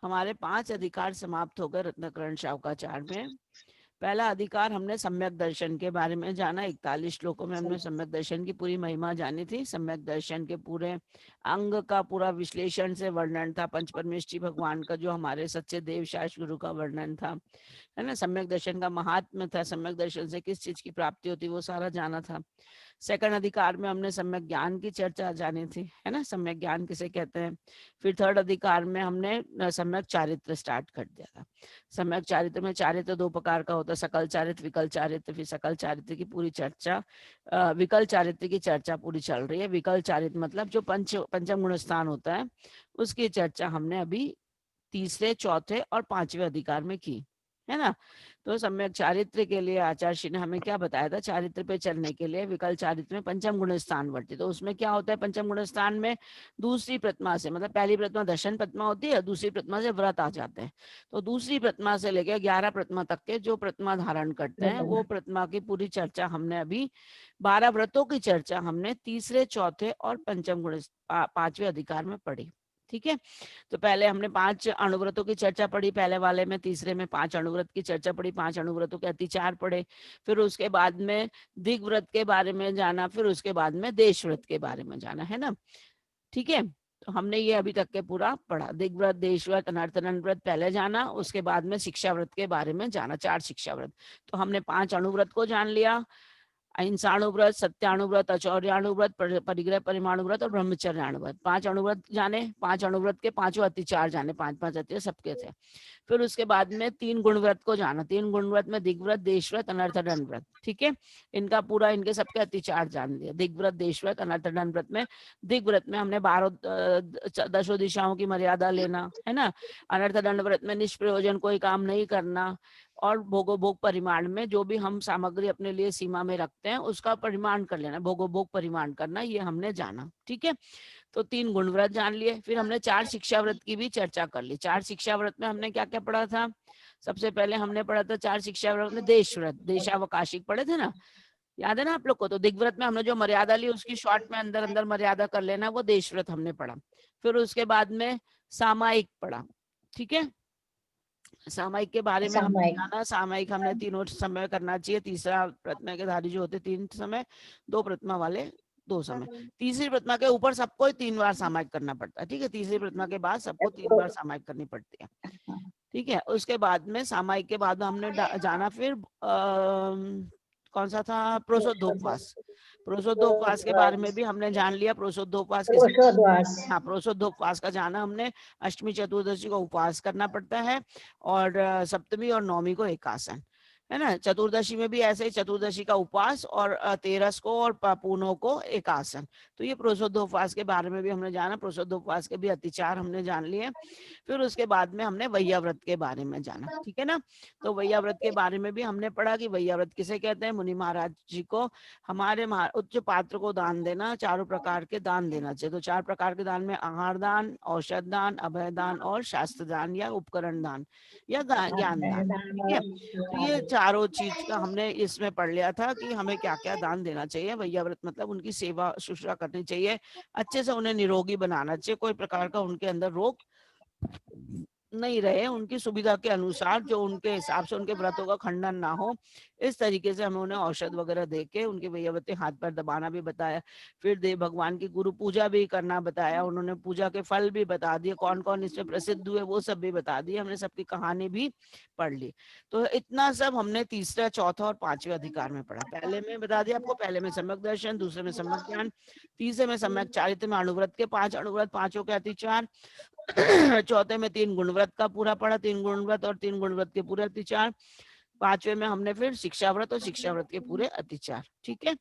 हमारे 5 अधिकार समाप्त हो गए रत्नाकरण शावकाचार्य में। पहला अधिकार हमने सम्यक दर्शन के बारे में जाना। 41 श्लोकों में हमने सम्यक दर्शन की पूरी महिमा जानी थी। सम्यक दर्शन के पूरे अंग का पूरा विश्लेषण से वर्णन था। पंचपरमेष्ठी भगवान का जो हमारे सच्चे देव शास्त्र गुरु का वर्णन था, है ना। सम्यक दर्शन का महात्म्य था, सम्यक दर्शन से किस चीज की प्राप्ति होती, वो सारा जाना था। सेकंड अधिकार में हमने सम्यक ज्ञान की चर्चा जानी थी, है ना, सम्यक ज्ञान किसे कहते हैं। फिर थर्ड अधिकार में हमने सम्यक चारित्र स्टार्ट कर दिया था। सम्यक चारित्र में चारित्र 2 प्रकार का होता है, सकल चारित्र, विकल चारित्र। फिर सकल चारित्र की पूरी चर्चा, विकल चारित्र की चर्चा पूरी चल रही है। विकल चारित्र मतलब जो पंचम गुण स्थान होता है, उसकी चर्चा हमने अभी तीसरे, चौथे और 5वें अधिकार में की, है ना। तो सम्यक चारित्र के लिए आचार्य श्री ने हमें क्या बताया था, चारित्र पे चलने के लिए विकल चारित्र में पंचम गुण स्थान वर्ती। तो उसमें क्या होता है, पंचम गुण स्थान में दूसरी प्रतिमा से, मतलब पहली प्रतिमा दर्शन प्रतिमा होती है, दूसरी प्रतिमा से व्रत आ जाते हैं। तो दूसरी प्रतिमा से लेकर 11 प्रतिमा तक के जो प्रतिमा धारण करते हैं, वो प्रतिमा की पूरी चर्चा हमने अभी, 12 व्रतों की चर्चा हमने तीसरे, चौथे और पंचम गुण 5वें अधिकार में पढ़ी। ठीक है। तो पहले हमने 5 अणुव्रतों की चर्चा पढ़ी, पहले वाले में, तीसरे में 5 अणुव्रत की चर्चा पढ़ी, 5 अणुव्रतों के अतिचार पढ़े। फिर उसके बाद में दिग्व्रत के बारे में जाना, फिर उसके बाद में देश व्रत के बारे में जाना, है ना। ठीक है। तो हमने ये अभी तक के पूरा पढ़ा। दिग्व्रत, देश व्रत, अनर्थनन व्रत पहले जाना, उसके बाद में शिक्षा व्रत के बारे में जाना, 4 शिक्षा व्रत। तो हमने 5 अणुव्रत को जान लिया, अहिंसाणुव्रत, सत्याणुव्रत, अचौर्याणुव्रत, परिग्रह परिमाणुव्रत और ब्रह्मचर्याणुव्रत। 5 अणुव्रत जाने, 5 अणुव्रत के 5 अतिचार जाने, 5 अतिचार सबके थे। फिर उसके बाद में 3 गुणव्रत को जाना, 3 गुणव्रत में दिग्व्रत, देशव्रत, अनर्थदंड व्रत। ठीक है। इनका पूरा, इनके सबके अतिचार जान लिया। दिग्व्रत, देशव्रत, अनर्थदंड व्रत में, दिग्व्रत में हमने 12 दशो दिशाओं की मर्यादा लेना, है ना। अनर्थदंड व्रत में निष्प्रयोजन कोई काम नहीं करना, और भोगोभोग परिमाण में जो भी हम सामग्री अपने लिए सीमा में रखते हैं उसका परिमाण कर लेना, भोगोभोग परिमाण करना, ये हमने जाना। ठीक है। तो 3 गुणव्रत जान लिए। फिर हमने 4 शिक्षा व्रत की भी चर्चा कर ली। 4 शिक्षा व्रत में हमने क्या क्या पढ़ा था, सबसे पहले हमने पढ़ा था 4 शिक्षा व्रत में देश व्रत, देशावकाशिक पढ़े थे ना, याद है ना आप लोग को। तो दिग्व्रत में हमने जो मर्यादा ली उसकी शॉर्ट में अंदर अंदर मर्यादा कर लेना, वो देश व्रत हमने पढ़ा। फिर उसके बाद में सामायिक पढ़ा। ठीक है। सामायिक के बारे में हमने सामायिक। जाना। सामायिक हमने तीनों समय करना चाहिए। तीसरा प्रतिमा के धारी जो होते 3 समय, 2 प्रतिमा वाले 2 समय। तीसरी प्रतिमा के ऊपर सबको 3 बार सामायिक करना पड़ता है। ठीक है। तीसरी प्रतिमा के बाद सबको 3 बार सामायिक करनी पड़ती है। ठीक है। उसके बाद में सामायिक के बाद हमने जाना फिर कौन सा था, प्रोसोद्धोपवास। प्रोसोद्धोपवास के बारे में भी हमने जान लिया। प्रोसोद्धोपवास किसे, प्रोषोद्वास। हाँ, प्रोसोद्धोपवास का जाना हमने। अष्टमी चतुर्दशी को उपवास करना पड़ता है, और सप्तमी और नौमी को एकासन, है ना। चतुर्दशी में भी ऐसे ही, चतुर्दशी का उपवास, और 13 को और पूर्णों को एकासन। तो ये प्रोसोद्धोपवास के बारे में भी हमने जाना। प्रोसोद्धोपवास के भी अतिचार हमने जान लिए। फिर उसके बाद में हमने वैयाव्रत के बारे में जाना। ठीक है ना। तो वैयाव्रत के बारे में भी हमने पढ़ा कि वैयाव्रत किसे कहते हैं। मुनि महाराज जी को हमारे उच्च पात्र को दान देना, 4 प्रकार के दान देना चाहिए। तो 4 प्रकार के दान में आहार दान, औषध दान, अभय दान और शास्त्र दान या उपकरण दान या ज्ञान दान। ठीक है। तो ये चारों चीज का हमने इसमें पढ़ लिया था कि हमें क्या क्या दान देना चाहिए। वैयाव्रत मतलब उनकी सेवा शुश्रूषा करनी चाहिए, अच्छे से उन्हें निरोगी बनाना चाहिए, कोई प्रकार का उनके अंदर रोग नहीं रहे, उनकी सुविधा के अनुसार, जो उनके हिसाब से उनके व्रतों का खंडन ना हो, इस तरीके से हमें उन्हें औषध वगैरह देके उनके वैयावती हाथ पर दबाना भी बताया। फिर देव भगवान की गुरु पूजा भी करना बताया उन्होंने, पूजा के फल भी बता दिए, कौन कौन इसमें प्रसिद्ध हुए वो सब भी बता दिए, हमने सबकी कहानी भी पढ़ ली। तो इतना सब हमने तीसरा, चौथा और 5वें अधिकार में पढ़ा। पहले में बता दिया आपको, पहले में सम्यक दर्शन, दूसरे में सम्यक ज्ञान, तीसरे में सम्यक चारित्र में अणुव्रत के 5 अणुव्रत, 5 के अतिचार, चौथे में 3 गुणव्रत का पूरा पढ़ा, 3 गुणव्रत और 3 गुणव्रत के पूरे अतिचार। 5वें में हमने फिर शिक्षाव्रत और शिक्षाव्रत के पूरे अतिचार। ठीक है।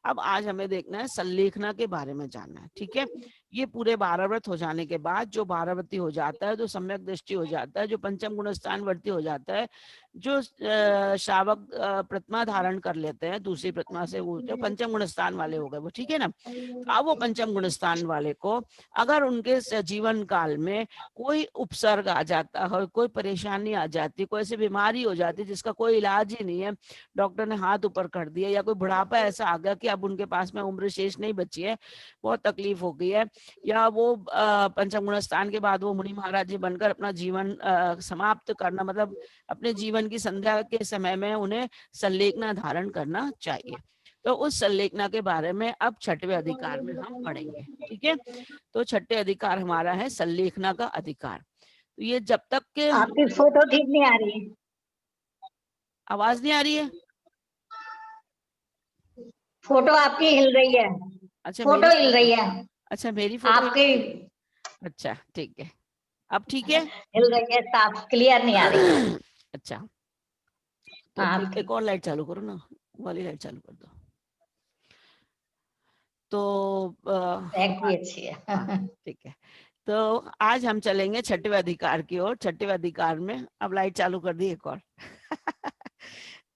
अब आज हमें देखना है संलेखना के बारे में जानना है। ठीक है। ये पूरे 12 व्रत हो जाने के बाद जो 12 व्रती हो जाता है, जो सम्यक दृष्टि हो जाता है, जो पंचम गुण स्थान वर्ती हो जाता है, जो श्रावक प्रतिमा धारण कर लेते हैं दूसरी प्रतिमा से, वो जो पंचम गुण स्थान वाले हो गए वो। ठीक है ना। अब वो पंचम गुण स्थान वाले को अगर उनके जीवन काल में कोई उपसर्ग आ जाता है, कोई परेशानी आ जाती, कोई ऐसी बीमारी हो जाती जिसका कोई इलाज ही नहीं है, डॉक्टर ने हाथ ऊपर कर दिया, या कोई बुढ़ापा ऐसा आ गया कि है, अब उनके पास में उम्र शेष नहीं बची है, बहुत तकलीफ हो गई है, या वो पंचम गुण स्थान के बाद वो मुनि महाराज जी बनकर अपना जीवन समाप्त करना, मतलब अपने जीवन की संध्या के समय में उन्हें संलेखना धारण करना चाहिए। तो उस संलेखना के बारे में अब छठवें अधिकार में हम पढ़ेंगे। ठीक है, तो छठे अधिकार हमारा है संलेखना का अधिकार। तो ये जब तक के आपकी फोटो ठीक नहीं आ रही है। आवाज नहीं आ रही है? फोटो आपकी हिल रही है। अच्छा, फोटो मेरी हिल रही है अच्छा, मेरी फोटो आपकी, अच्छा ठीक है, अब ठीक है। हिल रही है, साफ क्लियर नहीं आ रही। अच्छा, तो आपकी एक और लाइट चालू करो ना, वाली लाइट चालू कर दो। तो बैक भी अच्छी है। ठीक है, तो आज हम चलेंगे छठवें अधिकार की ओर। छठवें अधिकार में अब लाइट चालू कर दी एक और।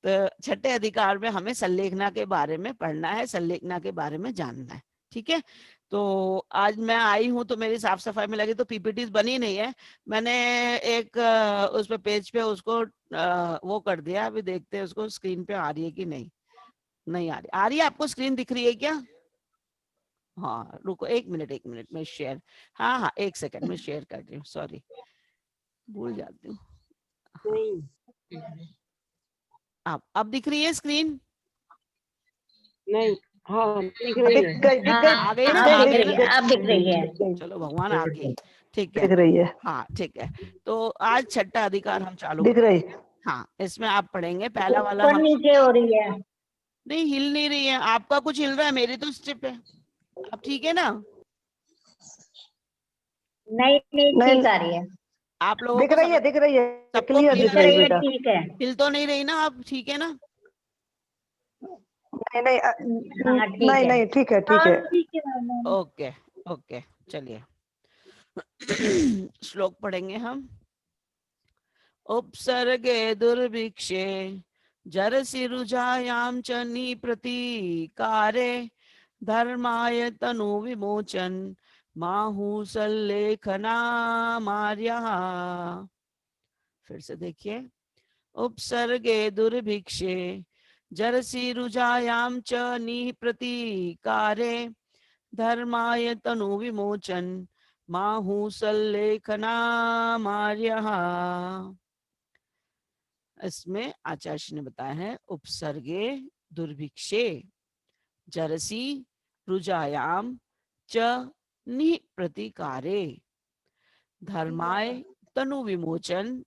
तो छठे अधिकार में हमें संलेखना के बारे में पढ़ना है, संलेखना के बारे में जानना है। ठीक है, तो आज मैं आई हूँ तो मेरी साफ सफाई में लगी, तो पीपीटी बनी नहीं है। मैंने एक उस पे पेज पे उसको वो कर दिया, अभी देखते हैं उसको स्क्रीन पे आ रही है कि नहीं। नहीं आ रही, आ रही है? आपको स्क्रीन दिख रही है क्या? हाँ रुको, एक मिनट में शेयर, हाँ हाँ एक सेकंड में शेयर कर रही हूँ, सॉरी भूल जाती हूँ। अब दिख रही है स्क्रीन? नहीं, हाँ दिख रही है। आ गई ना, आ गई ना, अब दिख रही है। चलो भगवान आ गई। ठीक है, दिख रही है, हाँ ठीक है। तो आज छठा अधिकार हम चालू दिख रही। हाँ, इसमें आप पढ़ेंगे पहला वाला ऊपर हम। नीचे हो रही है। नहीं हिल नहीं रही है, आपका कुछ हिल रहा है, मेरी तो स्ट्रिप है। अब ठीक है ना? नहीं नहीं, नहीं, ठीक आ रही है। आप लोगों दिख को रही है, समझ, दिख रही है, सबको क्लियर क्लियर दिख दिख आ रही रही है रही है, बेटा। ठीक है। हिल तो नहीं रही ना? अब ठीक है ना? नहीं नहीं, हाँ ठीक नहीं है। नहीं, ठीक है, ठीक है। ओके ओके, चलिए। श्लोक पढ़ेंगे हम। उपसर्गे दुर्भिक्षे जरसि रुजायां च निप्रतीकारे धर्माय तनु विमोचन माहु सल्लेखना मार्याः। फिर से देखिए, उपसर्गे दुर्भिक्षे जरसि रुजायां च निप्रतीकारे धर्माय तनु विमोचन माहु सल्लेखना मार्याः। इसमें आचार्य ने बताया है, उपसर्गे दुर्भिक्षे जरसी रुजायाम च निप्रतीकारे धर्माय तनु विमोचन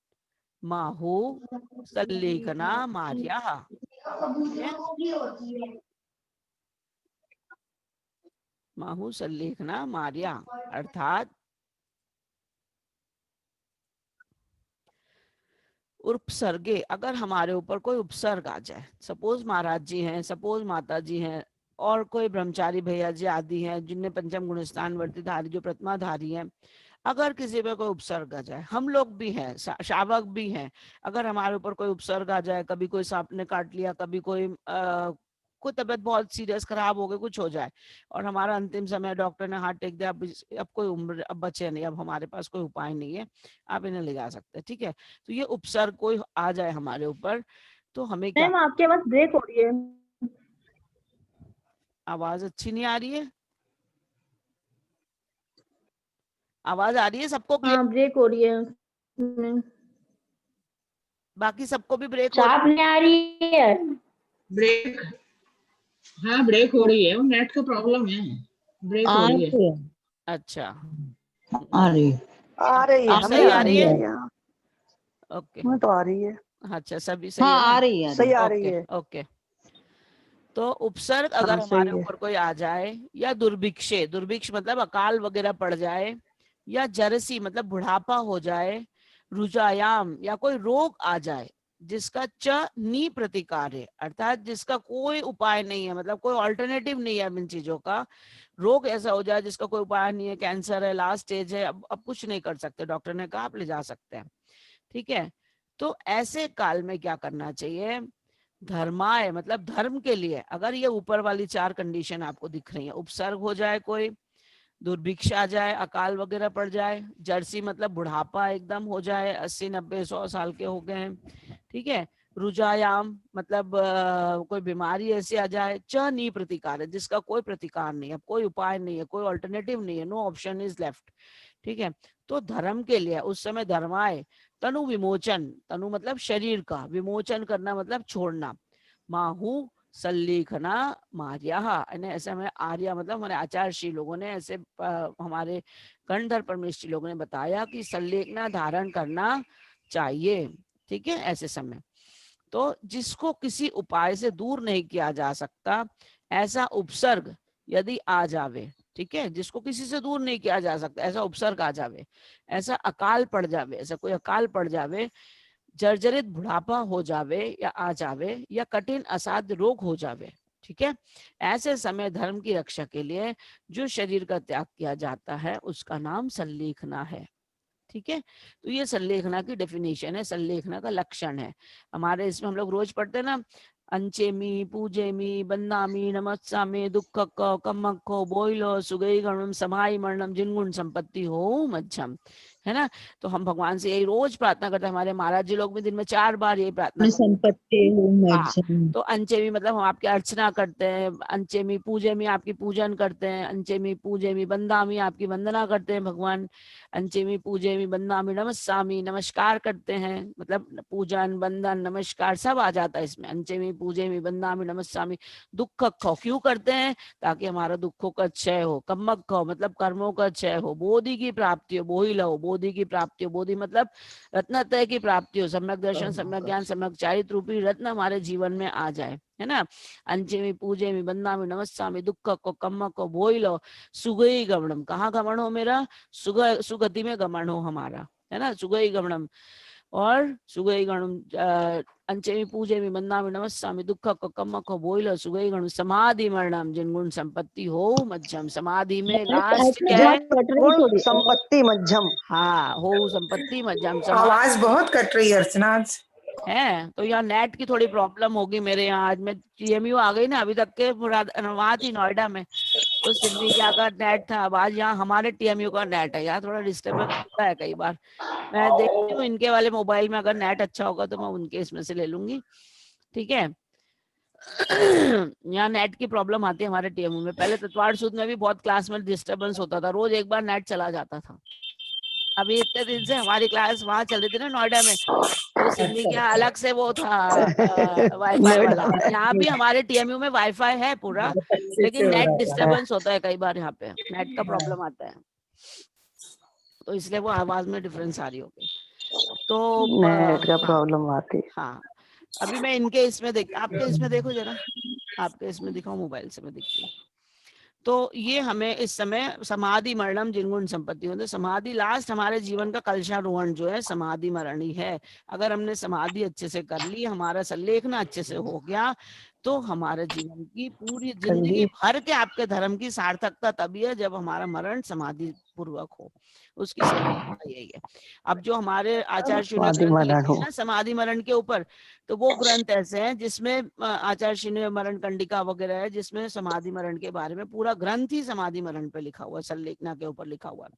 माहु सल्लेखना मार्याः। माहु सल्लेखना मार्या अर्थात उपसर्गे, अगर हमारे ऊपर कोई उपसर्ग आ जाए, सपोज महाराज जी हैं, सपोज माता जी हैं, और कोई ब्रह्मचारी भैया जी आदि हैं जिनने पंचम गुण स्थान वर्तिधारी जो प्रतिमाधारी हैं, अगर किसी पे कोई उपसर्ग आ जाए, हम लोग भी हैं, शावक भी हैं, अगर हमारे ऊपर कोई उपसर्ग आ जाए, कभी कोई सांप ने काट लिया, कभी कोई तबीयत बहुत सीरियस खराब हो गई, कुछ हो जाए और हमारा अंतिम समय, डॉक्टर ने हाथ टेक दिया, अब कोई उम्र, अब बचे नहीं, अब हमारे पास कोई उपाय नहीं है, आप इन्हें ले जा सकते हैं। ठीक है, तो ये उपसर्ग कोई आ जाए हमारे ऊपर तो हमें क्या? मैम आपके आवाज ब्रेक हो रही है। आवाज अच्छी नहीं आ रही है? आवाज आ रही है सबको क्लियर? हाँ ब्रेक हो रही है। बाकी सबको भी ब्रेक हो रही साफ नहीं आ रही है। ब्रेक, हाँ ब्रेक हो रही है, वो नेट का प्रॉब्लम है, ब्रेक हो रही है। है? अच्छा, आ रही आ रही है, अब हमें सही आ आ रही रही है? है यहाँ, ओके, हमें तो आ रही है। अच्छा सभी सही हाँ है ना? आ रही है, सही आ रही ओके है। ओके। तो उपसर्ग हाँ अगर हमारे सही है। ऊपर कोई आ जाए, या दुर्भिक्षे, दुर्भिक्ष मतलब अकाल वगैरह पड़ जाए, या जरसी मतलब बुढ़ापा हो जाए, रुजायाम या कोई रोग आ जाए जिसका च नी प्रतिकार है, अर्थात जिसका कोई उपाय नहीं है, मतलब कोई ऑल्टरनेटिव नहीं है इन चीजों का, रोग ऐसा हो जाए जिसका कोई उपाय नहीं है, कैंसर है, लास्ट स्टेज है, अब कुछ नहीं कर सकते, डॉक्टर ने कहा आप ले जा सकते हैं। ठीक है, तो ऐसे काल में क्या करना चाहिए? धर्माय मतलब धर्म के लिए, अगर ये ऊपर वाली चार कंडीशन आपको दिख रही है, उपसर्ग हो जाए, कोई दुर्भिक्ष आ जाए, अकाल वगैरह पड़ जाए, जर्सी मतलब बुढ़ापा एकदम हो जाए, 80 90 100 साल के हो गए हैं, ठीक है, रुजायाम मतलब कोई बीमारी ऐसी आ जाए, च नी प्रतिकार है, जिसका कोई प्रतिकार नहीं है, कोई उपाय नहीं है, कोई ऑल्टरनेटिव नहीं है, नो ऑप्शन इज लेफ्ट, ठीक है। तो धर्म के लिए उस समय धर्माय तनु विमोचन, तनु मतलब शरीर का, विमोचन करना मतलब छोड़ना, माहू सल्लेखना मार्या, ऐसे हमें आर्या मतलब हमारे आचार्य लोगों ने ऐसे हमारे गणधर परमेश्वरी लोगों ने बताया कि सल्लेखना धारण करना चाहिए, ठीक है, ऐसे समय। तो जिसको किसी उपाय से दूर नहीं किया जा सकता, ऐसा उपसर्ग यदि आ जावे, ठीक है, जिसको किसी से दूर नहीं किया जा सकता, ऐसा उपसर्ग आ जावे, ऐसा अकाल पड़ जावे, ऐसा कोई अकाल पड़ जावे, जर्जरित बुढ़ापा हो जावे या आ जावे, या कठिन असाध्य रोग हो जावे, ठीक है, ऐसे समय धर्म की रक्षा के लिए जो शरीर का त्याग किया जाता है उसका नाम सल्लेखना है, ठीक है। तो ये सल्लेखना की डेफिनेशन है, सल्लेखना का लक्षण है। हमारे इसमें हम लोग रोज पढ़ते हैं ना, अंचेमी पूजेमी बंदामी नमस्सामी दुक्खक्को कम्मक्को बोइलो सुगई गणम समाई मरणम जिनगुण संपत्ति हो मध्यम, है ना। तो हम भगवान से यही रोज प्रार्थना करते हैं, हमारे महाराज जी लोग भी दिन में 4 बार यही प्रार्थना करते हैं। हाँ, तो अंचेमी मतलब हम आपकी अर्चना करते हैं, अंचेमी पूजेमी आपकी पूजन करते हैं, अंचेमी पूजेमी बंदामी आपकी वंदना करते हैं भगवान, अंचेमी पूजेमी बंदामी नमस्सामी नमस्कार करते हैं, मतलब पूजन बंदन नमस्कार सब आ जाता है इसमें, अंचेमी पूजेमी बंदामी नमस्सामी। दुख खो क्यों करते हैं, ताकि हमारा दुखों का क्षय हो, कम्मक खो मतलब कर्मों का क्षय हो, बोधि की प्राप्ति हो, बोही लो बोधि की प्राप्ति हो, बोधि मतलब रत्नत्रय की प्राप्ति हो, सम्यक दर्शन सम्यक ज्ञान सम्यक चारित्र रूपी रत्न हमारे जीवन में आ जाए, है ना। अंचेमी पूजेमी बंदामी नमस्सामी दुख को कम्मक को बोही लो सुगई गमनम, कहाँ गमन हो मेरा, सुगति में गमन हो हमारा, है ना, सुगई गमनम। और सुगई गणम अंचेमी पूजेमी बंदामी नमस्सामी दुख को कम्मक को बोइलो सुगई गणम समाधि मरणम जिनगुण संपत्ति हो मध्यम, समाधि में लास्ट क्या है, गुण संपत्ति मध्यम। हाँ हो संपत्ति मध्यम, आवाज बहुत कट रही है अर्चना आज है। तो यहाँ नेट की थोड़ी प्रॉब्लम होगी मेरे यहाँ, आज मैं टीएमयू आ गई ना, अभी तक के वहां थी नोएडा में, तो सिडनी क्या का नेट था, अब आज यहाँ हमारे टीएमयू का नेट है, यहाँ थोड़ा डिस्टर्बेंस होता है कई बार। मैं देखती हूँ इनके वाले मोबाइल में अगर नेट अच्छा होगा तो मैं उनके इसमें से ले लूंगी, ठीक है। यहाँ नेट की प्रॉब्लम आती है हमारे टीएमयू में, पहले तत्वाड़ सूद में भी बहुत क्लास में डिस्टर्बेंस होता था, रोज एक बार नेट चला जाता था। अभी इतने दिन से हमारी क्लास वहां चल रही थी ना नोएडा में, तो सिडनी के यहाँ अलग से वो था वाईफाई वाला, यहाँ भी हमारे टीएमयू में वाईफाई है पूरा, लेकिन नेट डिस्टर्बेंस होता है कई बार, यहाँ पे नेट का प्रॉब्लम आता है, तो इसलिए वो आवाज में डिफरेंस आ रही होगी। तो नेट का प्रॉब्लम आती है। हाँ, अभी मैं इनके इसमें आपके इसमें देखो जरा, आपके इसमें दिखाओ, मोबाइल से मैं दिखती हूँ। तो ये हमें इस समय समाधि मरणम जिनगुण संपत्ति होते, समाधि लास्ट हमारे जीवन का कलशारोहण जो है समाधि मरण ही है। अगर हमने समाधि अच्छे से कर ली, हमारा सल्लेखना अच्छे से हो गया, तो हमारे जीवन की पूरी जिंदगी भर के आपके धर्म की सार्थकता तभी है जब हमारा मरण समाधि पूर्वक हो, उसकी सल्लेखना यही है। अब जो हमारे आचार्य ना समाधि मरण के ऊपर, तो वो ग्रंथ ऐसे हैं जिसमें आचार्य मरण कंडिका वगैरह है, जिसमें समाधि मरण के बारे में पूरा ग्रंथ ही समाधि मरण पे लिखा हुआ है, सल्लेखना के ऊपर लिखा हुआ है।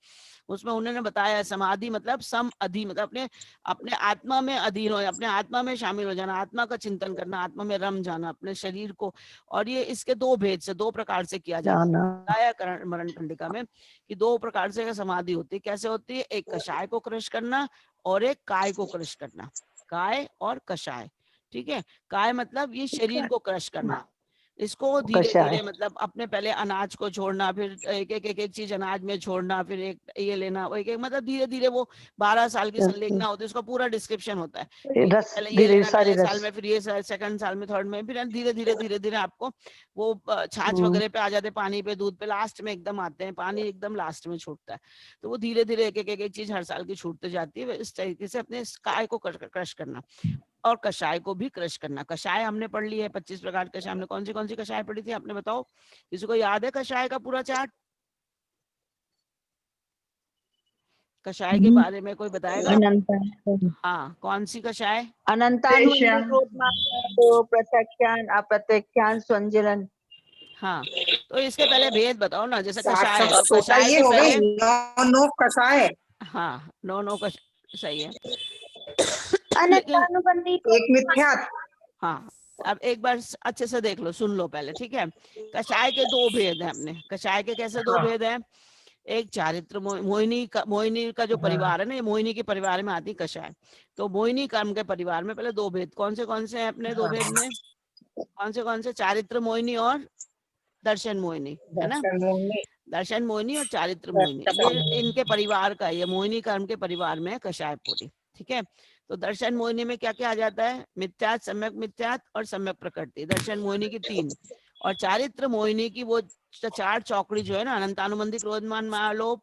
उसमें उन्होंने बताया समाधि मतलब सम अधि, मतलब अपने आत्मा में अधीन हो, अपने आत्मा में शामिल हो जाना, आत्मा का चिंतन करना, आत्मा में रम जाना अपने शरीर को। और ये इसके 2 भेद से 2 प्रकार से किया जाता है मरण कंडिका में, कि 2 प्रकार से समाधि होती है। कैसे होती है, एक कषाय को क्रश करना और एक काय को क्रश करना, काय और कषाय, ठीक है। काय मतलब ये शरीर को क्रश करना, इसको धीरे धीरे मतलब अपने पहले अनाज को छोड़ना, फिर एक चीज अनाज में छोड़ना, फिर एक ये लेना, एक मतलब धीरे धीरे वो 12 साल की सल्लेखना होती है, उसका पूरा डिस्क्रिप्शन होता है, पहले ये लेना पहले साल में, फिर ये सेकंड साल में, थर्ड में, फिर धीरे धीरे आपको वो छाछ वगैरह पे आ जाते, पानी पे, दूध पे, लास्ट में एकदम आते हैं, पानी एकदम लास्ट में छूटता है। तो वो धीरे धीरे एक चीज हर साल की छूटते जाती है। इस तरीके से अपने काय को क्रश करना और कषाय को भी क्रश करना। कषाय हमने पढ़ ली है 25 प्रकार कषाय, हमने कौन सी कषाय पढ़ी थी आपने बताओ, किसी को याद है कषाय का पूरा चार्ट? कषाय के बारे में कोई बताएगा? हाँ, कौन सी कषाय? प्रत्यक्षान अप्रत्यक्षान संजलन। हाँ, तो इसके पहले भेद बताओ ना, जैसे कषाय ये हो गई 9 कषाय। हाँ 9 कषाय सही है। लेकिन अनंतानुबंधी एक मिथ्यात् हाँ, अब एक बार अच्छे से देख लो, सुन लो पहले, ठीक है। कषाय के दो भेद हैं अपने, कषाय के कैसे दो भेद हैं? एक चारित्र मोहिनी का जो परिवार है ना, ये मोहिनी के परिवार में आती कषाय। तो मोहिनी कर्म के परिवार में पहले दो भेद कौन से हैं अपने दो भेद में? कौन से? चारित्र मोहिनी और दर्शन मोहिनी, है ना। दर्शन मोहिनी और चारित्र मोहिनी, ये इनके परिवार का, ये मोहिनी कर्म के परिवार में है कषाय पूरी, ठीक है। तो दर्शन मोहिनी में क्या क्या आ जाता है? मिथ्यात्, सम्यक मिथ्यात् और सम्यक प्रकृति, दर्शन मोहिनी की 3। और चारित्र मोहिनी की वो 4 चौकड़ी जो है ना, अनंतानुबंधी क्रोधमान महालोप,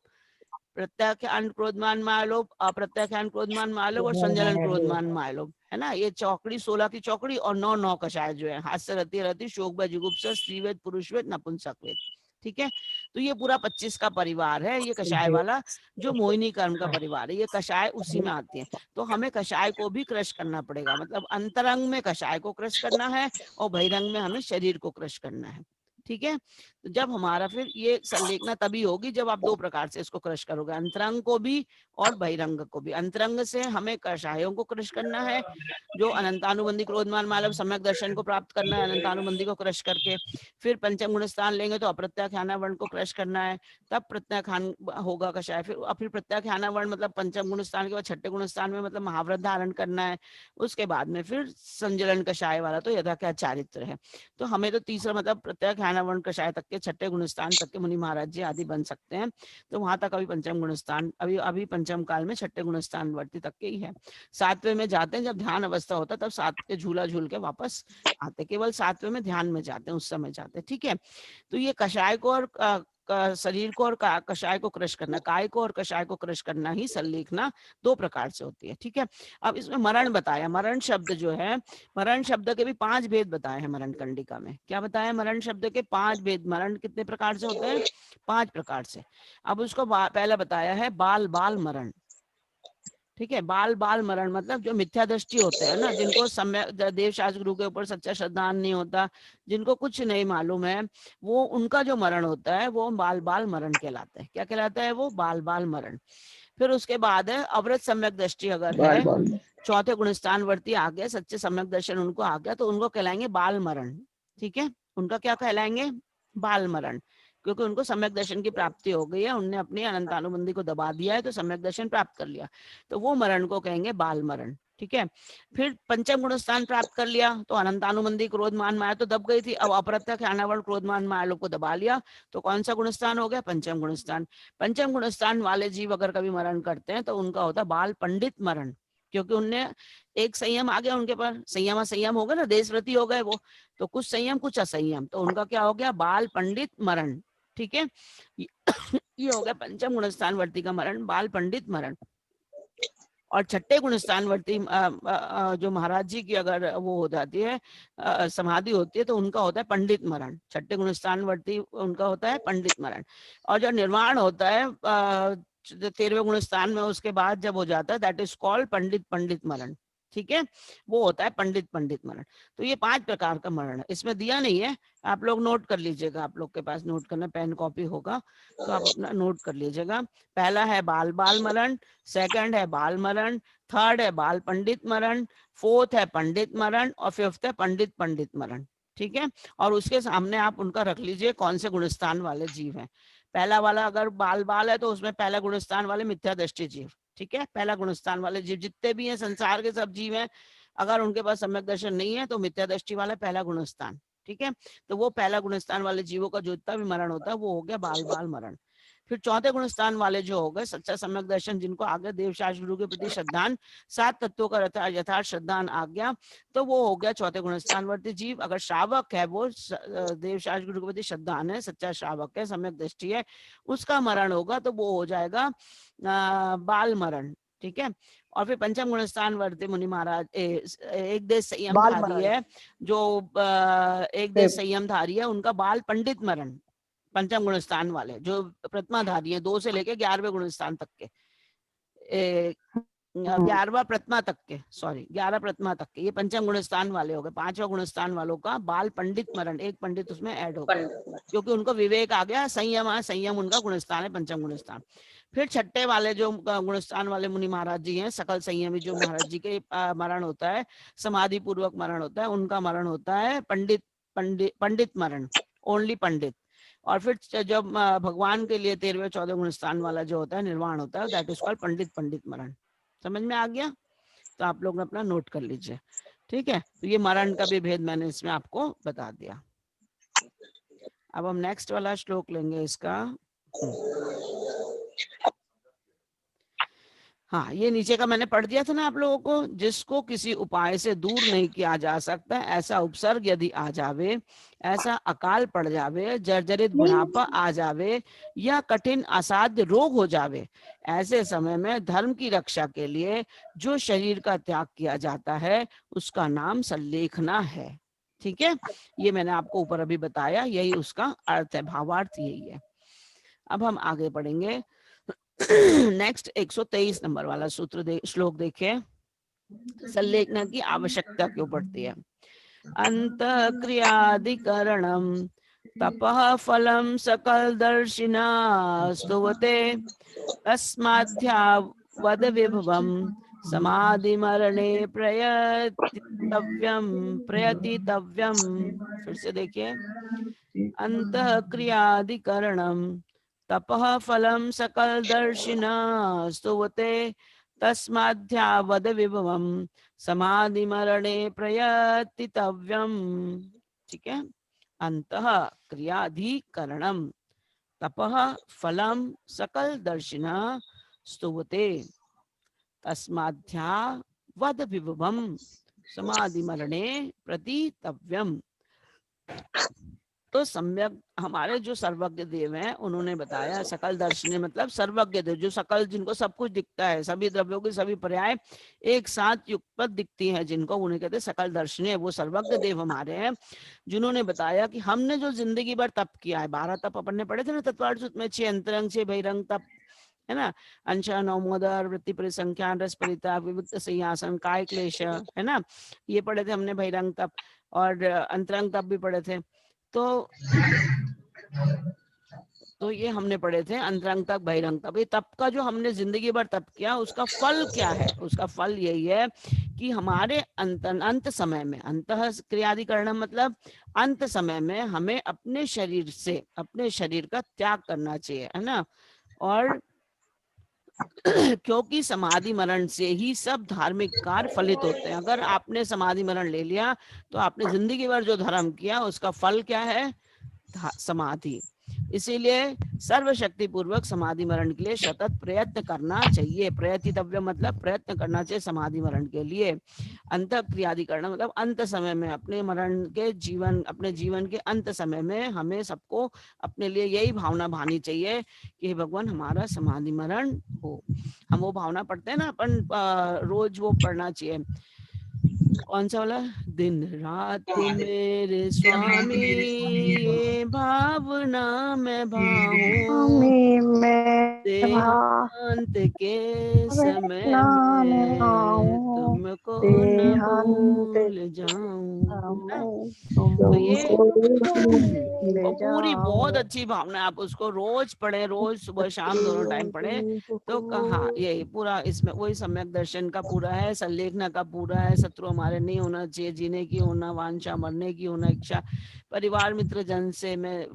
प्रत्याख्यान क्रोधमान महालोप, अप्रत्याख्यान क्रोधमान महालोप और संजलन क्रोधमान महालोप, है ना। ये चौकड़ी 16 की चौकड़ी और 9 कषाय जो है, हास्य रति शोक व जुगुप्सा, स्त्रीवेद पुरुषवेद नपुंसक वेद, ठीक है। तो ये पूरा 25 का परिवार है, ये कषाय वाला जो मोहिनी कर्म का परिवार है, ये कषाय उसी में आती है। तो हमें कषाय को भी क्रश करना पड़ेगा, मतलब अंतरंग में कषाय को क्रश करना है और बहिरंग में हमें शरीर को क्रश करना है, ठीक है। तो जब हमारा फिर ये संलेखना तभी होगी जब आप 2 प्रकार से इसको क्रश करोगे, अंतरंग को भी और बहिरंग को भी। अंतरंग से हमें कषायों को क्रश करना है, जो अनंतानुबंधी क्रोधमान मालव सम्यक दर्शन को प्राप्त करना है अनंतानुबंधी को क्रश करके। फिर पंचम गुण स्थान लेंगे तो अप्रत्याख्याना वर्ण को क्रश करना है, तब प्रत्याख्यान होगा कषाय। फिर प्रत्याख्याना वर्ण मतलब पंचम गुण स्थान के बाद छठे गुण स्थान में मतलब महाव्रत धारण करना है। उसके बाद में फिर संजलन कषाय वाला तो यथा क्या चारित्र है। तो हमें तो तीसरा मतलब प्रत्याख्याना वर्ण कषाय तक के छठे गुण स्थान तक के मुनि महाराज जी आदि बन सकते हैं। तो वहां तक अभी पंचम गुण स्थान, अभी पंचम काल में छठे गुण स्थान वर्ती तक के ही है। 7वें में जाते हैं जब ध्यान अवस्था होता है, तब 7 के झूला झूल के वापस आते, केवल 7वें में ध्यान में जाते हैं, उस समय जाते हैं, ठीक है। तो ये कषाय को और शरीर को और कषाय को क्रश करना, काय को और कषाय को क्रश करना ही संलेखना 2 प्रकार से होती है, ठीक है। अब इसमें मरण बताया, मरण शब्द जो है, मरण शब्द के भी 5 भेद बताए हैं मरण कंडिका में। क्या बताया? मरण शब्द के 5 भेद। मरण कितने प्रकार से होते हैं? 5 प्रकार से। अब उसको पहला बताया है बाल बाल मरण, ठीक है। बाल बाल मरण मतलब जो मिथ्या दृष्टि होते हैं ना, जिनको सम्यक देव शास्त्र गुरु के ऊपर सच्चा श्रद्धा नहीं होता, जिनको कुछ नहीं मालूम है, वो उनका जो मरण होता है वो बाल बाल मरण कहलाता है। क्या कहलाता है? वो बाल बाल मरण। फिर उसके बाद है अवृत सम्यक दृष्टि अगर है, चौथे गुणस्थान वर्ती आ गया, सच्चे सम्यक दर्शन उनको आ गया, तो उनको कहलाएंगे बाल मरण, ठीक है। उनका क्या कहलाएंगे? बाल मरण, क्योंकि उनको सम्यक दर्शन की प्राप्ति हो गई है, उनने अपनी अनंतानुबंधी को दबा दिया है, तो सम्यक दर्शन प्राप्त कर लिया, तो वो मरण को कहेंगे बाल मरण, ठीक है। फिर पंचम गुण स्थान प्राप्त कर लिया, तो अनंतानुबंधी क्रोध मान माया तो दब गई थी, अब अप्रत्यक्ष क्रोध मान माया लोग को दबा लिया, तो कौन सा गुण स्थान हो गया? पंचम गुण स्थान। पंचम गुण स्थान वाले जीव अगर कभी मरण करते हैं तो उनका होता है बाल पंडित मरण, क्योंकि उनने एक संयम आ गया उनके पर, संयम हो गया ना, देशव्रती हो गए वो, तो कुछ संयम कुछ असंयम, तो उनका क्या हो गया? बाल पंडित मरण, ठीक है। ये हो गया पंचम गुणस्थान वर्ती का मरण, बाल पंडित मरण। और छठे गुणस्थान वर्ती जो महाराज जी की अगर वो हो जाती है समाधि होती है, तो उनका होता है पंडित मरण। छठे गुणस्थान वर्ती उनका होता है पंडित मरण। और जो निर्वाण होता है 13वें गुणस्थान में, उसके बाद जब हो जाता है, दैट इज कॉल्ड पंडित पंडित मरण, ठीक है। वो होता है पंडित पंडित मरण। तो ये 5 प्रकार का मरण है, इसमें दिया नहीं है, आप लोग नोट कर लीजिएगा, आप लोग के पास नोट करना पेन कॉपी होगा तो आप अपना नोट कर लीजिएगा। पहला है बाल बाल मरण, सेकंड है बाल मरण, थर्ड है बाल पंडित मरण, फोर्थ है पंडित मरण और फिफ्थ है पंडित पंडित मरण, ठीक है। और उसके सामने आप उनका रख लीजिए कौन से गुणस्थान वाले जीव हैं। पहला वाला अगर बाल बाल है तो उसमें पहला गुणस्थान वाले मिथ्या दृष्टि जीव, ठीक है। पहला गुणस्थान वाले जीव जितने भी हैं संसार के सब जीव हैं, अगर उनके पास सम्यक दर्शन नहीं है तो मिथ्या दृष्टि वाला पहला गुणस्थान, ठीक है। तो वो पहला गुणस्थान वाले जीवों का जो इतना भी मरण होता है वो हो गया बाल बाल मरण। फिर चौथे गुणस्थान वाले जो हो गए सच्चा सम्यक दर्शन, जिनको आगे देव शास्त्र गुरु के प्रति श्रद्धान, 7 तत्वों का यथार्थ श्रद्धान आ गया, तो वो हो गया चौथे गुणस्थान वर्ती जीव। अगर श्रावक है, वो देव शास्त्र गुरु के प्रति श्रद्धान है, सच्चा श्रावक है, सम्यक दृष्टि है, उसका मरण होगा तो वो हो जाएगा बाल मरण, ठीक है। और फिर पंचम गुणस्थान वर्ती मुनि महाराज एक देश संयम धारी है, जो एक देश संयम धारी है, उनका बाल पंडित मरण। पंचम गुणस्थान वाले जो प्रथमाधारी है, 2 से लेके 11वें गुणस्थान तक के, 11वां प्रथमा तक के, सॉरी 11 प्रथमा तक के, ये पंचम गुणस्थान वाले हो गए। 5वां गुणस्थान वालों का बाल पंडित मरण, एक पंडित उसमें ऐड हो गया, क्योंकि उनको विवेक आ गया, संयम उनका गुणस्थान है पंचम गुणस्थान। फिर छठे वाले जो गुणस्थान वाले मुनि महाराज जी हैं, सकल संयमी, जो महाराज जी के मरण होता है, समाधि पूर्वक मरण होता है, उनका मरण होता है पंडित पंडित पंडित मरण, ओनली पंडित। और फिर जब भगवान के लिए 13वें 14वें गुणस्थान वाला जो होता है निर्वाण होता है, दैट इज कॉल्ड पंडित पंडित मरण। समझ में आ गया? तो आप लोग अपना नोट कर लीजिए, ठीक है। तो ये मरण का भी भेद मैंने इसमें आपको बता दिया। अब हम नेक्स्ट वाला श्लोक लेंगे इसका। हाँ, ये नीचे का मैंने पढ़ दिया था ना आप लोगों को। जिसको किसी उपाय से दूर नहीं किया जा सकता, ऐसा उपसर्ग यदि आ जावे, ऐसा अकाल पड़ जावे, जर्जरित बुढ़ापा आ जावे, या कठिन असाध्य रोग हो जावे, ऐसे समय में धर्म की रक्षा के लिए जो शरीर का त्याग किया जाता है उसका नाम संलेखना है। ठीक है, ये मैंने आपको ऊपर अभी बताया, यही उसका अर्थ है, भावार्थ यही है। अब हम आगे पढ़ेंगे। नेक्स्ट 123 नंबर वाला सूत्र श्लोक देखिए। संलेखना की आवश्यकता क्यों पड़ती है? अंतःक्रियाधिकरणम तपः फलम सकल दर्शिना स्तुवते तस्माद्यावद विभवम समाधि मरणे प्रयतितव्यम। फिर से देखिए। अंतःक्रियाधिकरणम तपः फलम सकल दर्शिना स्तुवते तस्माद्यावद विभवम समाधि मरणे प्रयतितव्यम। ठीक है, अंतः क्रियाधिकरणम तपः फलम सकल दर्शिना स्तुवते तस्माद्यावद विभवम समाधि मरणे प्रतितव्यम। तो सम्यक हमारे जो सर्वज्ञ देव हैं उन्होंने बताया, सकल दर्शनी मतलब सर्वज्ञ देव, जो सकल, जिनको सब कुछ दिखता है, सभी द्रव्यों की सभी पर्याय एक साथ युगपत दिखती हैं जिनको, उन्हें कहते हैं सकल दर्शनी है। वो सर्वज्ञ देव हमारे हैं जिन्होंने बताया कि हमने जो जिंदगी भर तप किया है, 12 तप अपन ने पढ़े थे ना तत्वार्थ सूत्र में, 6 अंतरंग 6 बहिरंग तप है ना, अंशा नवमोदर वृत्ति परिसंख्यान रस परिताप विविक्त सिंहासन काय क्लेश है ना, ये पढ़े थे हमने बहिरंग तप, और अंतरंग तप भी पढ़े थे। तो ये हमने पढ़े थे अंतरंग तक बहिरंग तप। ये तप का जो हमने जिंदगी भर तप किया उसका फल क्या है? उसका फल यही है कि हमारे अंत समय में, अंतः क्रियाधिकरण मतलब अंत समय में हमें अपने शरीर से, अपने शरीर का त्याग करना चाहिए, है ना। और क्योंकि समाधि मरण से ही सब धार्मिक कार्य फलित होते हैं। अगर आपने समाधि मरण ले लिया तो आपने जिंदगी भर जो धर्म किया उसका फल क्या है? समाधि। इसीलिए सर्वशक्ति पूर्वक समाधि मरण के लिए सतत प्रयत्न करना चाहिए। प्रयतितव्य मतलब प्रयत्न करना चाहिए समाधि मरण के लिए। अंत क्रियाधिकरण मतलब अंत समय में, अपने मरण के जीवन, अपने जीवन के अंत समय में हमें सबको अपने लिए यही भावना भानी चाहिए कि भगवान हमारा समाधि मरण हो। हम वो भावना पढ़ते हैं ना अपन, रोज वो पढ़ना चाहिए। कौन सा वाला? दिन रात मेरे स्वामी ये भावना मैं भाऊं, देहांत के समय में तुमको न भूल जाऊं। तो ये और पूरी बहुत अच्छी भावना, आप उसको रोज पढ़े, रोज सुबह शाम दोनों टाइम पढ़े तो कहा ये पूरा इसमें वही सम्यक दर्शन का पूरा है, संलेखना का पूरा है। शत्रु हमारे नहीं होना चाहिए, जीने की होना वांछा, मरने की होना इच्छा, परिवार मित्र जन से मैं,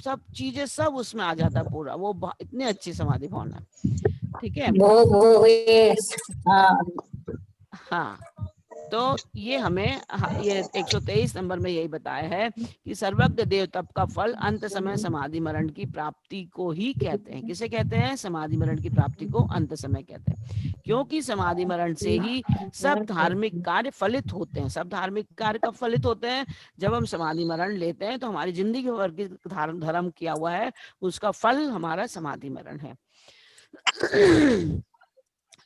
सब चीजें सब उसमें आ जाता पूरा। वो इतनी अच्छी समाधि भावना, ठीक है। हाँ, तो ये हमें ये 123 नंबर में यही बताया है कि सर्वज्ञ देव तप का फल अंत समय समाधि मरण की प्राप्ति को ही कहते हैं। किसे कहते हैं? समाधि मरण की प्राप्ति को अंत समय कहते हैं, क्योंकि समाधि मरण से ही सब धार्मिक कार्य फलित होते हैं। सब धार्मिक कार्य कब फलित होते हैं? जब हम समाधि मरण लेते हैं, तो हमारी जिंदगी भर की धर्म किया हुआ है उसका फल हमारा समाधि मरण है।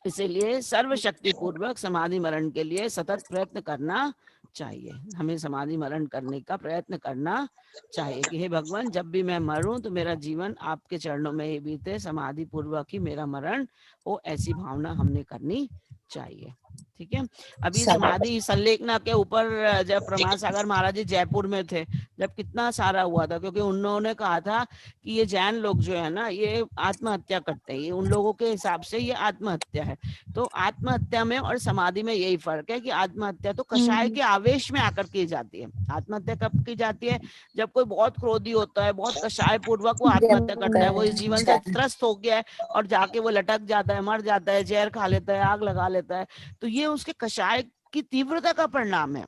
इसीलिए सर्वशक्ति पूर्वक समाधि मरण के लिए सतत प्रयत्न करना चाहिए। हमें समाधि मरण करने का प्रयत्न करना चाहिए कि हे भगवान, जब भी मैं मरूं तो मेरा जीवन आपके चरणों में ही बीते, समाधि पूर्वक ही मेरा मरण हो, ऐसी भावना हमने करनी चाहिए। ठीक है। अभी समाधि संलेखना के ऊपर जब प्रमाद सागर महाराज जी जयपुर में थे, जब कितना सारा हुआ था, क्योंकि उन्होंने कहा था कि ये जैन लोग जो है ना ये आत्महत्या करते हैं, ये उन लोगों के हिसाब से ये आत्महत्या है। तो आत्महत्या में और समाधि में यही फर्क है कि आत्महत्या तो कषाय के आवेश में आकर की जाती है। आत्महत्या कब की जाती है? जब कोई बहुत क्रोधी होता है, बहुत कषाय पूर्वक वो आत्महत्या करता है, वो इस जीवन से त्रस्त हो गया है और जाके वो लटक जाता है, मर जाता है, जहर खा लेता है, आग लगा लेता है, तो ये उसके कषाय की तीव्रता का परिणाम है।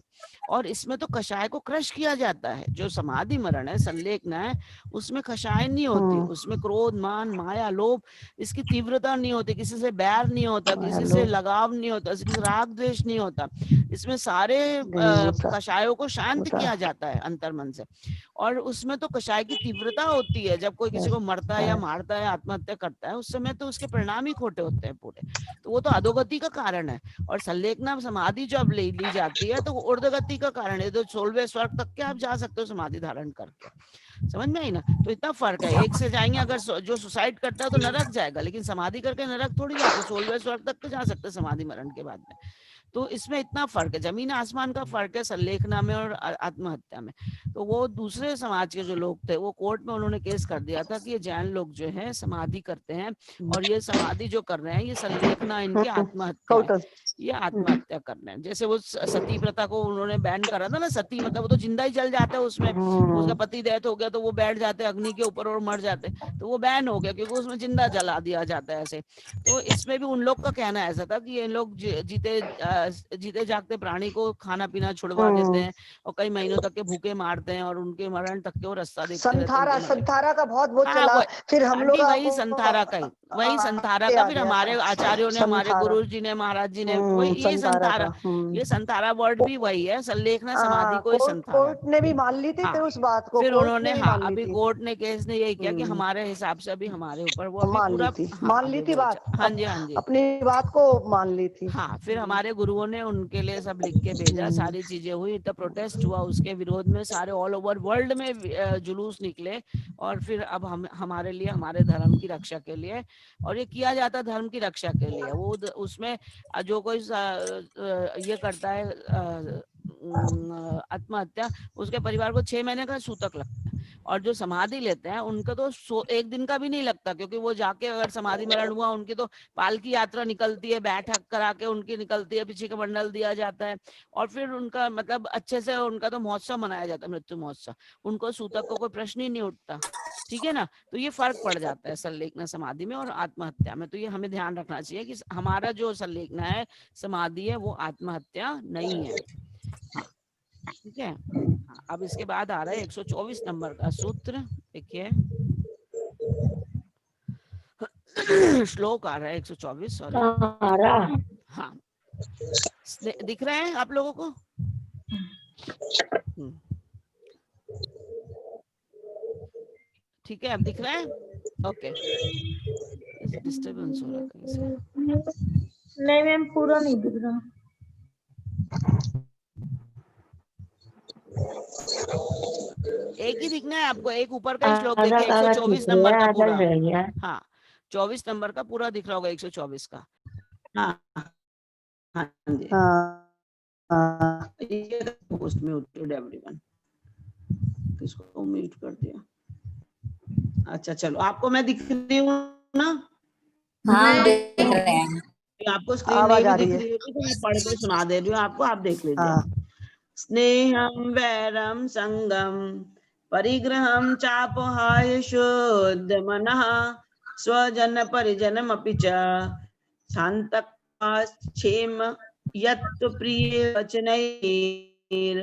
और इसमें तो कषाय को क्रश किया जाता है। जो समाधि मरण है, संलेखना है, उसमें कषाय नहीं होती, उसमें क्रोध, मान, माया, लोभ, इसकी तीव्रता नहीं होती, किसी से बैर नहीं होता, किसी से लगाव नहीं होता, किसी से राग द्वेष नहीं होता। इसमें सारे कषायों को शांत किया जाता है अंतर्मन से। और उसमें तो कषाय की तीव्रता होती है। जब कोई किसी को मरता है या मारता है, आत्महत्या करता है, उस समय तो उसके परिणाम ही खोटे होते हैं पूरे, तो वो तो अधोगति का कारण है। और संलेखना समाधि जब ली जाती है तो ऊर्ध्वगति का कारण है। तो 16वें स्वर्ग तक के आप जा सकते हो समाधि धारण करके, समझ में आई ना? तो इतना फर्क है। एक से जाएंगे, अगर जो सुसाइड करता है तो नरक जाएगा, लेकिन समाधि करके नरक थोड़ी जाते, 16वें स्वर्ग तक तो जा सकते हैं समाधि मरण के बाद में। तो इसमें इतना फर्क है, जमीन आसमान का फर्क है संलेखना में और आत्महत्या में। तो वो दूसरे समाज के जो लोग थे, वो कोर्ट में उन्होंने केस कर दिया था कि ये जैन लोग जो है समाधि करते हैं, और ये समाधि जो कर रहे हैं ये संलेखना इनकी आत्महत्या है, ये आत्महत्या कर रहे हैं। जैसे वो सती प्रथा को उन्होंने बैन करा था ना, सती मतलब वो तो जिंदा ही जल जाता है उसमें, उसका पति डेथ हो गया तो वो बैठ जाते हैं अग्नि के ऊपर और मर जाते, तो वो बैन हो गया क्योंकि उसमें जिंदा जला दिया जाता है ऐसे। तो इसमें भी उन लोग का कहना ऐसा था कि ये लोग जीते जागते प्राणी को खाना पीना छुड़वा देते हैं और कई महीनों तक के भूखे मारते हैं और उनके मरण तक के वो रास्ता देखते रहते हैं। संथारा का बहुत वो चला, फिर हम लोग वही संथारा का फिर हमारे आचार्यों ने, हमारे गुरु जी ने, महाराज जी ने वही ये संथारा वर्ड भी वही है, संलेखना समाधि को ही संथारा। कोर्ट ने भी मान ली थी फिर उस बात को, फिर उन्होंने अभी कोर्ट ने केस ने यही किया कि हमारे हिसाब से अभी हमारे ऊपर वो अभी पूरा मान ली थी बात। हाँ जी, हाँ जी, अपनी बात को मान ली थी। हाँ, फिर हमारे गुरुओं ने उनके लिए सब लिख के भेजा, सारी चीजें हुई, तो प्रोटेस्ट हुआ उसके विरोध में, सारे ऑल ओवर वर्ल्ड में जुलूस निकले। और फिर अब हमारे लिए, हमारे धर्म की रक्षा के लिए, और ये किया जाता धर्म की रक्षा के लिए। वो उसमें जो कोई ये करता है आत्महत्या, उसके परिवार को 6 महीने का सूतक लगता है। और जो समाधि लेते हैं उनका तो 1 दिन का भी नहीं लगता, क्योंकि वो जाके अगर समाधि मरण हुआ, उनकी तो पालकी यात्रा निकलती है, बैठक करा के उनकी निकलती है, पीछे का मंडल दिया जाता है, और फिर उनका मतलब अच्छे से उनका तो महोत्सव मनाया जाता है, मृत्यु महोत्सव। उनको सूतक को कोई प्रश्न ही नहीं उठता, ठीक है ना? तो ये फर्क पड़ जाता है संलेखना समाधि में और आत्महत्या में। तो ये हमें ध्यान रखना चाहिए कि हमारा जो संलेखना है, समाधि है, वो आत्महत्या नहीं है। ठीक है। अब इसके बाद आ रहा है 124 नंबर का सूत्र, देखिए श्लोक आ रहा है 124। सॉरी, हाँ, दिख रहा है आप लोगों को? ठीक है, अब दिख रहा है? ओके। डिस्टर्बेंस हो रहा है कहीं से? नहीं मैम, पूरा नहीं दिख रहा। एक ही दिखना है आपको, एक ऊपर का श्लोक देखिए 124 नंबर का पूरा। हाँ, 24 नंबर का पूरा दिख रहा होगा 124 का। हाँ हाँ जी, पोस्ट म्यूटेड एवरीवन, किसको म्यूट कर दिया? अच्छा चलो, आपको मैं दिख रही हूँ ना? हाँ, देख रहे हैं। आपको स्क्रीन नहीं दिख रही होगी तो मैं पढ़ के सुना दे रही हूँ आपको, आप देख लीजिए। स्नेहम वैरम संगम परिग्रहम चापहाय शुद्ध मनः स्वजन परिजनमपि च शान्तक्षेम यत् प्रिय वचनैर्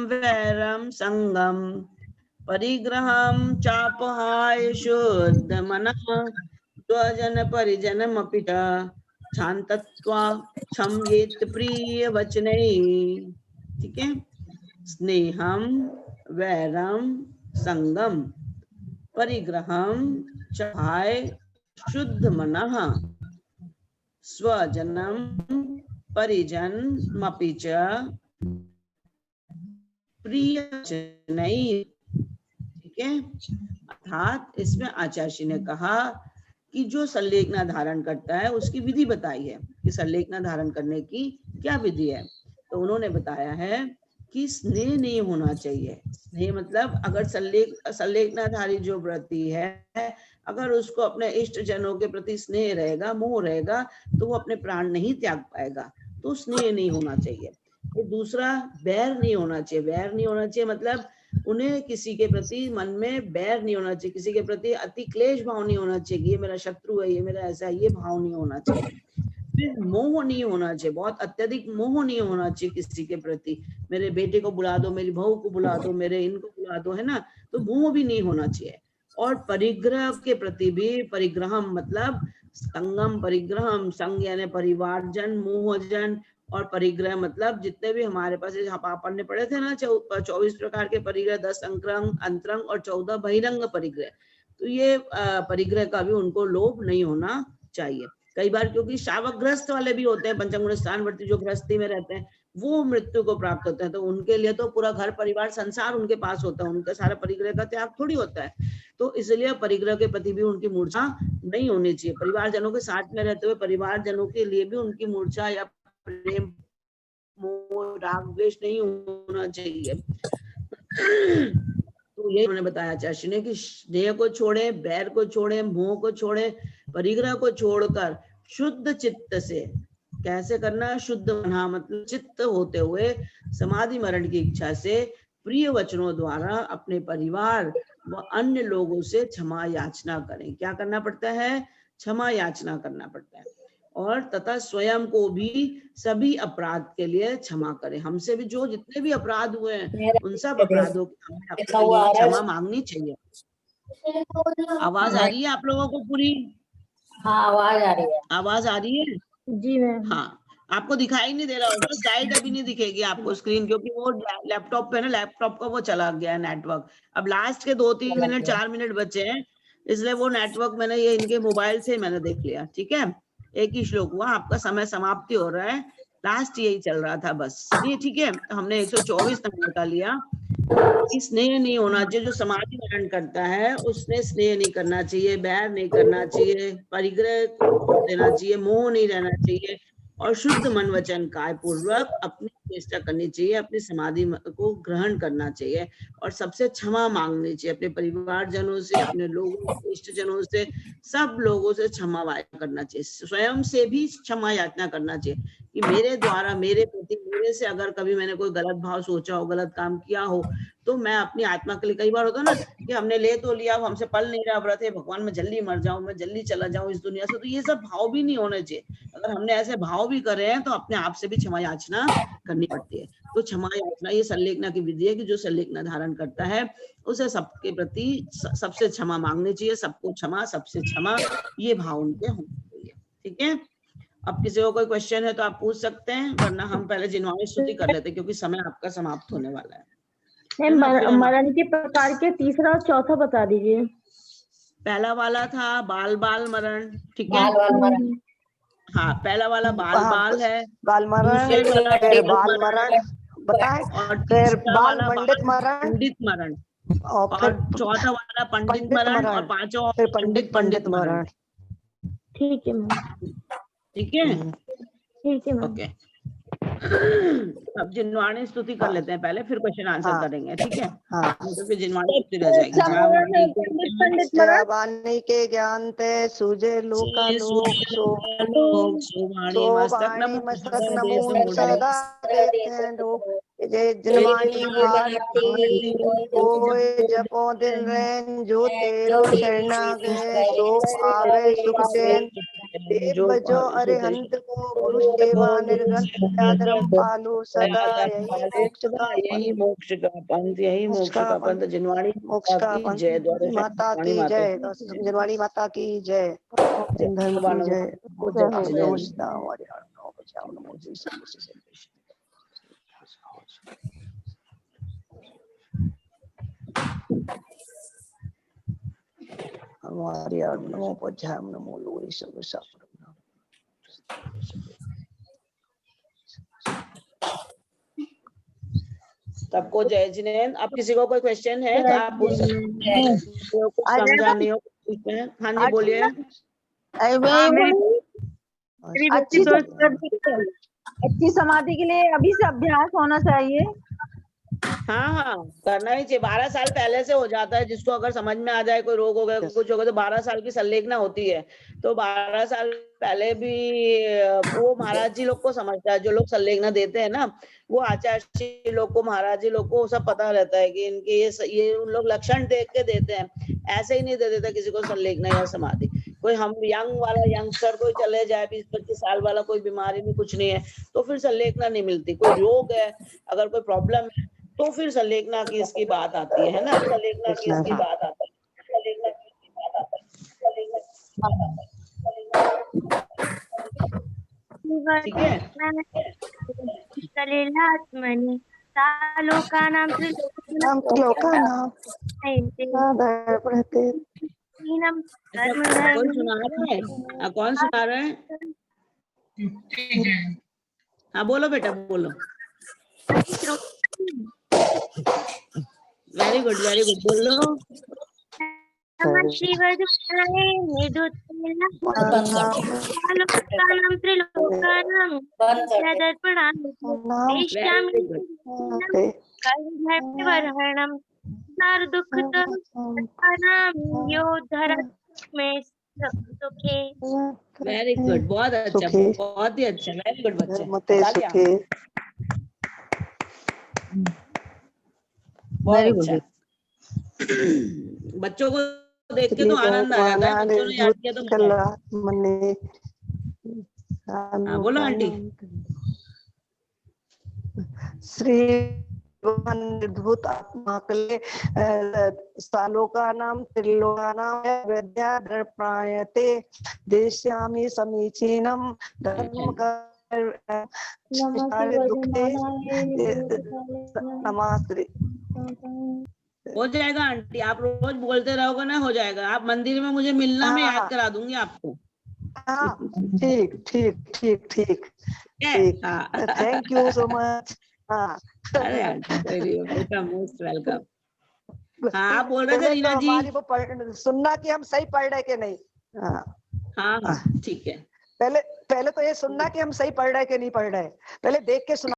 वैरम संगम परिग्रहम चापहाय शुद्ध मनः स्वजन परिजनमपि च शान्तत्वा क्षम्येत् प्रिय वचनैः। ठीक है। स्नेहम वैरम संगम परिग्रहम चाहाय शुद्ध मनः स्वजनम परिजनमपि च प्रियजनैः। ठीक है। अर्थात इसमें आचार्य ने कहा कि जो संलेखना धारण करता है उसकी विधि बताई है कि संलेखना धारण करने की क्या विधि है। तो उन्होंने बताया है कि स्नेह नहीं होना चाहिए। स्नेह मतलब अगर संलेखनाधारी जो व्रती है, अगर उसको अपने इष्ट जनों के प्रति स्नेह रहेगा, मोह रहेगा, तो वो अपने प्राण नहीं त्याग पाएगा। तो स्नेह नहीं होना चाहिए। ये दूसरा, बैर नहीं होना चाहिए। बैर नहीं होना चाहिए मतलब उन्हें किसी के प्रति मन में बैर नहीं होना चाहिए, किसी के प्रति अति क्लेश भाव नहीं होना चाहिए, ये मेरा शत्रु है, ये मेरा ऐसा है, ये भाव नहीं होना चाहिए। फिर मोह नहीं होना चाहिए, बहुत अत्यधिक मोह नहीं होना चाहिए किसी के प्रति। मेरे बेटे को बुला दो, मेरी बहू को बुला दो, मेरे इनको बुला दो, है ना, तो मोह भी नहीं होना चाहिए। और परिग्रह के प्रति भी, परिग्रहम मतलब संगम परिग्रहम, संग यानी परिवारजन, मोहजन, और परिग्रह मतलब जितने भी हमारे पास अपन ने पढ़े थे ना 24 प्रकार के परिग्रह, 10 अंतरंग अंतरंग और 14 बहिरंग परिग्रह। तो ये परिग्रह का भी उनको लोभ नहीं होना चाहिए। कई बार क्योंकि शावकग्रस्त वाले भी होते हैं, पंचम स्थानवर्ती जो गृहस्थी में रहते हैं, वो मृत्यु को प्राप्त होते हैं, तो उनके लिए तो पूरा घर परिवार संसार उनके पास होता है, उनका सारा परिग्रह का त्याग थोड़ी होता है। तो इसलिए परिग्रह के प्रति भी उनकी मूर्छा नहीं होनी चाहिए। परिवारजनों के साथ में रहते हुए परिवारजनों के लिए भी उनकी मूर्छा या प्रेम मोह राग द्वेष नहीं होना चाहिए। तो ये उन्होंने बताया चाची ने कि स्नेह को छोड़े, बैर को छोड़े, मोह को छोड़े, परिग्रह को छोड़कर शुद्ध चित्त से, कैसे करना, शुद्ध मना मतलब चित्त होते हुए समाधि मरण की इच्छा से प्रिय वचनों द्वारा अपने परिवार व अन्य लोगों से क्षमा याचना करें। क्या करना पड़ता है? क्षमा याचना करना पड़ता है। और तथा स्वयं को भी सभी अपराध के लिए क्षमा करें। हमसे भी जो जितने भी अपराध हुए हैं उन सब अपराधों की हमें अपने लिए क्षमा मांगनी चाहिए। आवाज आ रही है आप लोगों को पूरी? हाँ आवाज आ रही है। आवाज आ रही है? जी मैम। हाँ, आपको दिखाई नहीं दे रहा होगा, स्लाइड अभी नहीं दिखेगी आपको स्क्रीन, क्योंकि वो लैपटॉप पे ना, लैपटॉप का वो चला गया है नेटवर्क। अब लास्ट के 2-3 मिनट 4 मिनट बचे हैं, इसलिए वो नेटवर्क मैंने ये इनके मोबाइल से मैंने देख लिया। ठीक है, एक ही श्लोक हुआ, आपका समय समाप्ति हो रहा है, लास्ट यही चल रहा था बस। ये ठीक है, हमने 124 नंबर का लिया। स्नेह नहीं होना चाहिए, जो समाधि मरण करता है उसने स्नेह नहीं करना चाहिए, बैर नहीं करना चाहिए, परिग्रह देना चाहिए, मोह नहीं रहना चाहिए, और शुद्ध मन वचन काय पूर्वक अपनी चेष्टा करनी चाहिए, अपनी समाधि को ग्रहण करना चाहिए, और सबसे क्षमा मांगनी चाहिए, अपने परिवारजनों से, अपने लोगों, इष्ट जनों से, सब लोगों से क्षमा वाचना करना चाहिए, स्वयं से भी क्षमा याचना करना चाहिए कि मेरे द्वारा, मेरे प्रति, मेरे से अगर कभी मैंने कोई गलत भाव सोचा हो, गलत काम किया हो, तो मैं अपनी आत्मा के लिए, कई बार होता है ना कि हमने ले तो लिया, अब हमसे पल नहीं रहा व्रत है, भगवान मैं जल्दी मर जाऊं, मैं जल्दी चला जाऊं इस दुनिया से, तो ये सब भाव भी नहीं होने चाहिए। अगर हमने ऐसे भाव भी करे हैं तो अपने आप से भी क्षमा याचना करनी पड़ती है। तो क्षमा याचना ये संलेखना की विधि है कि जो संलेखना धारण करता है उसे सबके प्रति सबसे क्षमा मांगनी चाहिए, सबको क्षमा, सबसे क्षमा, ये भाव उनके होने चाहिए। ठीक है, अब किसी को कोई क्वेश्चन है तो आप पूछ सकते हैं, वरना हम पहले जिन्वाणी स्तुति कर लेते हैं क्योंकि समय आपका समाप्त होने वाला है। मरण के प्रकार के तीसरा और चौथा बता दीजिए। पहला वाला था बाल बाल मरण, ठीक है, बाल मरण। हाँ, पहला वाला बाल बाल है, बाल मरण, दूसरे वाला फिर बाल बाल मरण बताए, और फिर तीसरा बाल वाला पंडित मरण, पंडित मरण, और फिर और चौथा वाला पंडित पंडित मरण, और मरण, पांचवा फिर पंडित मरण। ठीक है मैम। ठीक है, ठीक है मैम। ओके। अब जिन्वाणी स्तुति कर लेते हैं पहले, फिर क्वेश्चन आंसर हाँ। करेंगे। ठीक है, हाँ, तो फिर जिन्वाणी स्तुति रह जाएगी। वाणी के ज्ञान ते सूझे लोका लोक, सो वाणी मस्तक नमो सदा देते लोक, जय जिनवाणी भारती कोय जपो दिन रैन, जो तेरो शरणागय सो आवे सुख चैन, देव बजो अरिहंत को गुरु सेवा निर्गन, धर्म पालो सदा यही मोक्ष का यही मोक्ष का पंथ, यही मोक्ष का पंथ। जिनवाणी मोक्ष का की जय, द्वारा माता की जय, जिनवाणी माता की जय, जिन धर्म की जय। हमारी नमो पज्याम नमो लोरी सब सबको जय जिनेन्द्र। अब किसी को कोई क्वेश्चन है तो आप पूछ सकते हैं, कुछ समझा नहीं हो। हाँ जी बोलिए। अरे मैं हाँ, ये मेरी बोल रही हूँ, अच्छी अच्छी समाधि के लिए अभी से अभ्यास होना चाहिए। हाँ, करना ही चाहिए। 12 साल पहले से हो जाता है, जिसको अगर समझ में आ जाए कोई रोग हो गया कुछ हो गया तो 12 साल की संलेखना होती है। तो 12 साल पहले भी वो महाराज जी लोग को समझता है, जो लोग संलेखना देते हैं ना, वो आचार्य लोग को, महाराज जी लोग को सब पता रहता है कि इनके ये उन लोग लक्षण देख के देते हैं, ऐसे ही नहीं दे देता किसी को संलेखना या समाधि। कोई हम यंग वाला यंगस्टर कोई चले जाए 20-25 साल वाला, कोई बीमारी नहीं कुछ नहीं है, तो फिर संलेखना नहीं मिलती। कोई रोग है, अगर कोई प्रॉब्लम है, तो फिर संलेखना की इसकी बात आती है ना, संलेखना की इसकी बात आती है, संलेखना की इसकी बात आती है। ठीक है, सलिलात्मनि सालोकानां नाम त्रिलोकानां दर्पणते। कोई सुना रहा है? कौन सुना रहा है? हाँ बोलो बेटा बोलो। वेरी गुड बोलो। वेरी गुड, बहुत अच्छा, बहुत ही अच्छा, वेरी गुड बच्चे, सुखे। बहुत अच्छा। बच्चों को देख के तो आनंद आ जाता है, बच्चों ने याद किया तो मजा आता है। हाँ बोलो आंटी। श्री निर्भूत आत्मा कले सालोकानां त्रिलोकानां विद्या दर्पणायते देश्यामि समीचीनं धर्म दुखे नमास्ते। हो जाएगा आंटी, आप रोज बोलते रहोगे ना, हो जाएगा। आप मंदिर में मुझे मिलना, मैं याद करा दूंगी आपको। हाँ ठीक ठीक ठीक ठीक ठीक। Thank you so much. हाँ अरे आंटी बेटा मोस्ट वेलकम। हाँ आप बोल रहे थे पहले रीना तो जी। हमारी वो सुनना कि हम सही पढ़ रहे कि नहीं। हाँ ठीक है। पहले तो ये सुनना कि हम सही पढ़ रहे कि नहीं पढ़ रहे, पहले देख के सुना।